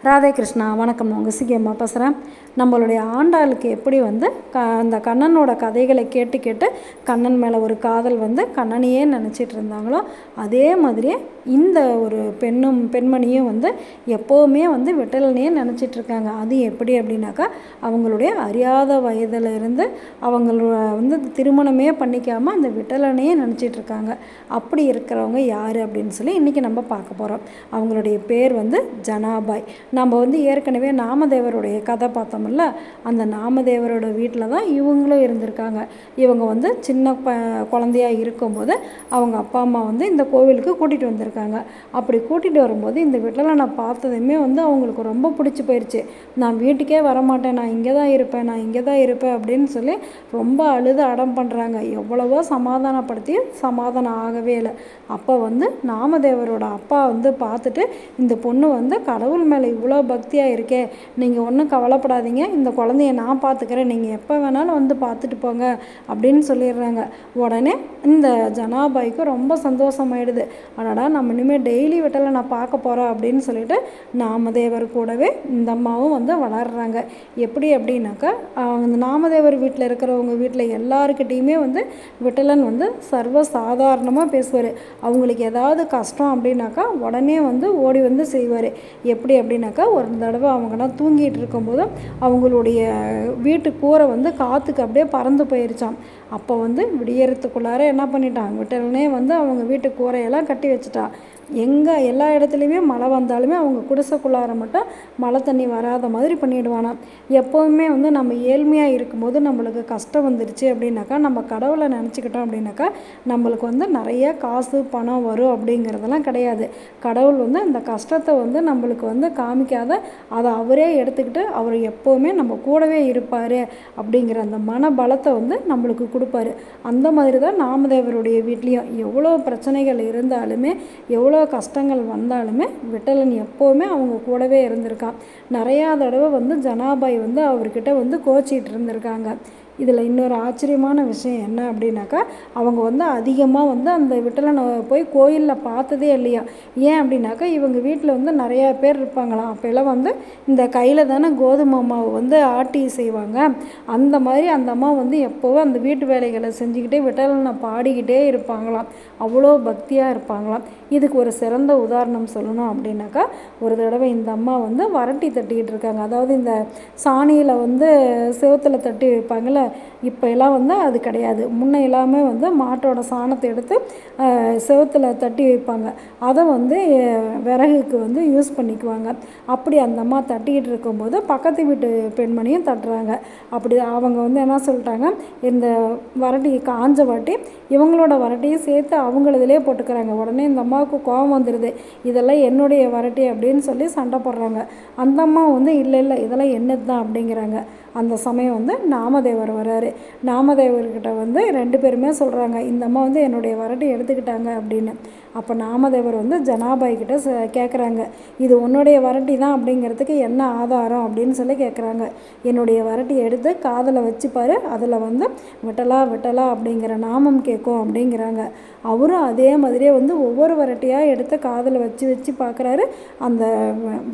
ராதே கிருஷ்ணா. வணக்கம். உங்கள் சிகியம்மா பேசுகிறேன். நம்மளுடைய ஆண்டாளுக்கு எப்படி அந்த கண்ணனோட கதைகளை கேட்டு கேட்டு கண்ணன் மேலே ஒரு காதல் கண்ணனையே நினச்சிட்டு இருந்தாங்களோ, அதே மாதிரியே இந்த ஒரு பெண்மணியும் எப்போவுமே விட்டலனையே நினச்சிட்ருக்காங்க. அது எப்படி அப்படின்னாக்கா, அவங்களுடைய அறியாத வயதில் இருந்து அவங்கள திருமணமே பண்ணிக்காமல் அந்த விட்டலனையே நினச்சிட்ருக்காங்க. அப்படி இருக்கிறவங்க யார் அப்படின்னு சொல்லி இன்றைக்கி நம்ம பார்க்க போகிறோம். அவங்களுடைய பேர் ஜனாபாய். நம்ம ஏற்கனவே நாமதேவருடைய கதை பார்த்தோம்ல, அந்த நாமதேவரோட வீட்டில் தான் இவங்களும் இருந்திருக்காங்க. இவங்க சின்ன குழந்தையாக இருக்கும்போது அவங்க அப்பா அம்மா இந்த கோவிலுக்கு கூட்டிகிட்டு வந்திருக்காங்க. அப்படி கூட்டிகிட்டு வரும்போது இந்த வீட்டில் நான் பார்த்ததுமே அவங்களுக்கு ரொம்ப பிடிச்சி போயிடுச்சு. நான் வீட்டுக்கே வரமாட்டேன், நான் இங்கே தான் இருப்பேன், நான் இங்கே தான் இருப்பேன் அப்படின்னு சொல்லி ரொம்ப அழுது அடம் பண்ணுறாங்க. எவ்வளவோ சமாதானப்படுத்தி சமாதானம் ஆகவே இல்லை. அப்போ நாமதேவரோட அப்பா பார்த்துட்டு, இந்த பொண்ணு கடவுள் மேலே இவ்வளோ பக்தியாக இருக்கே, நீங்கள் ஒன்றும் கவலைப்படாதீங்க, இந்த குழந்தைய நான் பார்த்துக்கிறேன், நீங்கள் எப்போ வேணாலும் பார்த்துட்டு போங்க அப்படின்னு சொல்லிடுறாங்க. உடனே இந்த ஜனாபாய்க்கு ரொம்ப சந்தோஷமாயிடுது. அடடா, நம்ம இனிமேல் டெய்லி விட்டலை நான் பார்க்க போகிறேன் அப்படின்னு சொல்லிட்டு நாமதேவர் கூடவே இந்த அம்மாவும் வளர்கிறாங்க. எப்படி அப்படின்னாக்கா, அந்த நாமதேவர் வீட்டில் இருக்கிறவங்க வீட்டில் எல்லாருக்கிட்டையுமே விட்டலன் சர்வசாதாரணமாக பேசுவார். அவங்களுக்கு ஏதாவது கஷ்டம் அப்படின்னாக்கா உடனே ஓடி செய்வார். எப்படி அப்படின்னாக்கா, ஒரு தடவை அவங்கலாம் தூங்கிட்டு இருக்கும்போது அவங்களுடைய வீட்டு கூரை காற்றுக்கு அப்படியே பறந்து போயிருச்சான். அப்போ விடியறதுக்குள்ளார என்ன பண்ணிட்டான், விட்டலனே அவங்க வீட்டு கூரையெல்லாம் கட்டி வச்சுட்டா. எல்லா இடத்துலையுமே மழை வந்தாலுமே அவங்க குடிசைக்குள்ளார மட்டும் மழை தண்ணி வராத மாதிரி பண்ணிவிடுவானா. எப்போவுமே நம்ம ஏழ்மையாக இருக்கும்போது நம்மளுக்கு கஷ்டம் வந்துருச்சு அப்படின்னாக்கா, நம்ம கடவுளை நினச்சிக்கிட்டோம் அப்படின்னாக்கா நம்மளுக்கு நிறைய காசு பணம் வரும் அப்படிங்கிறதெல்லாம் கிடையாது. கடவுள் அந்த கஷ்டத்தை நம்மளுக்கு காமிக்காத அதை அவரே எடுத்துக்கிட்டு அவர் எப்போவுமே நம்ம கூடவே இருப்பார் அப்படிங்கிற அந்த மனபலத்தை நம்மளுக்கு கொடுப்பாரு. அந்த மாதிரி தான் நாமதேவருடைய வீட்லேயும் எவ்வளோ பிரச்சனைகள் இருந்தாலுமே, எவ்வளோ கஷ்டங்கள் வந்தாலுமே விட்டலன் எப்போவுமே அவங்க கூடவே இருந்திருக்கான். நிறையா தடவை ஜனாபாய் அவர்கிட்ட கோச்சிட்டு இருந்திருக்காங்க. இதில் இன்னொரு ஆச்சரியமான விஷயம் என்ன அப்படின்னாக்கா, அவங்க அதிகமாக அந்த விட்டலனை போய் கோயிலில் பார்த்ததே இல்லையா. ஏன் அப்படின்னாக்கா, இவங்க வீட்டில் நிறையா பேர் இருப்பாங்களாம். அப்போல்லாம் இந்த கையில் தானே கோதுமை மாவு ஆட்டி செய்வாங்க. அந்த மாதிரி அந்த அம்மா எப்போவும் அந்த வீட்டு வேலைகளை செஞ்சுக்கிட்டே விட்டலனை பாடிக்கிட்டே இருப்பாங்களாம். அவ்வளோ பக்தியாக இருப்பாங்களாம். இதுக்கு ஒரு சிறந்த உதாரணம் சொல்லணும் அப்படின்னாக்கா, ஒரு தடவை இந்த அம்மா வரட்டி தட்டிக்கிட்டு இருக்காங்க. அதாவது இந்த சாணியில் செவுத்தில் தட்டி வைப்பாங்கள்ல, இப்போ எல்லாம் அது கிடையாது. முன்ன எல்லாமே மாட்டோட சாணத்தை எடுத்து செவுத்தில் தட்டி வைப்பாங்க. அதை விறகுக்கு யூஸ் பண்ணிக்குவாங்க. அப்படி அந்த அம்மா தட்டிக்கிட்டு இருக்கும்போது பக்கத்து வீட்டு பெண்மணியும் தட்டுறாங்க. அப்படி அவங்க என்ன சொல்லிட்டாங்க, இந்த வரட்டி காஞ்ச வாட்டி இவங்களோட வரட்டியும் சேர்த்து அவங்களதுலேயே போட்டுக்கிறாங்க. உடனே இந்த அம்மாவுக்கு கோபம் வந்துடுது. இதெல்லாம் என்னுடைய வரட்டி அப்படின்னு சொல்லி சண்டை போடுறாங்க. அந்த அம்மா இல்லை இல்லை, இதெல்லாம் என்னது தான் அப்படிங்கிறாங்க. அந்த சமயம் நாமதேவர் வராரு. நாமதேவர்கிட்ட ரெண்டு பேருமே சொல்கிறாங்க, இந்த அம்மா என்னுடைய வரட்டி எடுத்துக்கிட்டாங்க அப்படின்னு. அப்போ நாமதேவர் ஜனாபாய் கிட்ட கேட்குறாங்க, இது உன்னுடைய வரட்டி தான் அப்படிங்கிறதுக்கு என்ன ஆதாரம் அப்படின்னு சொல்லி கேட்குறாங்க. என்னுடைய வரட்டி எடுத்து காதில் வச்சுப்பார், அதில் விட்டலா விட்டலா அப்படிங்கிற நாமம் கேட்கும் அப்படிங்கிறாங்க. அவரும் அதே மாதிரியே ஒவ்வொரு வரட்டியாக எடுத்து காதில் வச்சு வச்சு பார்க்குறாரு. அந்த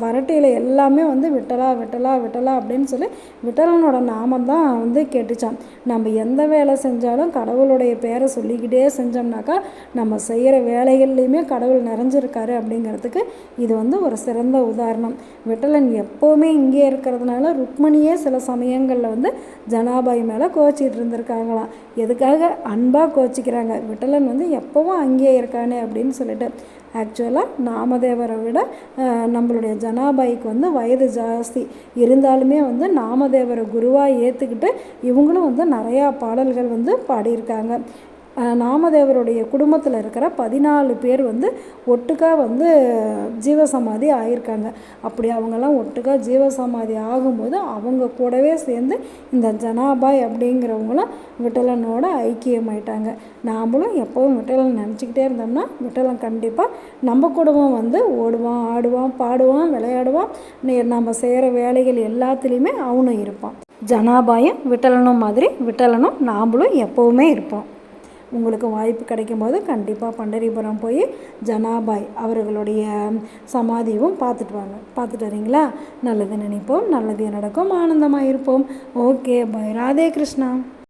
வரட்டியில் எல்லாமே விட்டலா விட்டலா விட்டலா அப்படின்னு சொல்லி விட்டலனோட நாமம் தான் கேட்டுச்சான். நம்ம எந்த வேலை செஞ்சாலும் கடவுளுடைய பேரை சொல்லிக்கிட்டே செஞ்சோம்னாக்கா நம்ம செய்கிற வேலைகள்லையுமே கடவுள் நிறைஞ்சிருக்காரு அப்படிங்கிறதுக்கு இது ஒரு சிறந்த உதாரணம். விட்டலன் எப்போவுமே இங்கே இருக்கிறதுனால ருக்மணியே சில சமயங்களில் ஜனாபாய் மேலே கோச்சிட்டு இருந்திருக்காங்களாம். எதுக்காக அன்பாக கோச்சிக்கிறாங்க, விட்டலன் எப்போவும் அங்கேயே இருக்கானே அப்படின்னு சொல்லிட்டு. ஆக்சுவலாக நாமதேவரை விட நம்மளுடைய ஜனாபாய்க்கு வயது ஜாஸ்தி இருந்தாலுமே நாமதேவரை குருவாக ஏற்றுக்கிட்டு இவங்களும் நிறையா பாடல்கள் பாடியிருக்காங்க. நாமதேவருடைய குடும்பத்தில் இருக்கிற 14 பேர் ஒட்டுக்காக ஜீவசமாதி ஆகியிருக்காங்க. அப்படி அவங்கெல்லாம் ஒட்டுக்காக ஜீவசமாதி ஆகும்போது அவங்க கூடவே சேர்ந்து இந்த ஜனாபாய் அப்படிங்கிறவங்களும் விட்டலனோட ஐக்கியமாயிட்டாங்க. நாமளும் எப்போவும் விட்டலன் நினச்சிக்கிட்டே இருந்தோம்னா விட்டலன் கண்டிப்பாக நம்ம கூடவும் ஓடுவான், ஆடுவான், பாடுவான், விளையாடுவான். நம்ம செய்கிற வேலைகள் எல்லாத்துலேயுமே அவனும் இருப்பான். ஜனாபாயும் விட்டலனும் மாதிரி விட்டலனும் நாமளும் எப்போவுமே இருப்போம். உங்களுக்கு வாய்ப்பு கிடைக்கும்போது கண்டிப்பாக பண்டரிபுரம் போய் ஜனாபாய் அவர்களுடைய சமாதியும் பார்த்துட்டு வாங்க. பார்த்துட்டு வரீங்களா? நல்லது நினைப்போம், நல்லது நடக்கும், ஆனந்தமாக இருப்போம். Okay, bye. ராதே கிருஷ்ணா.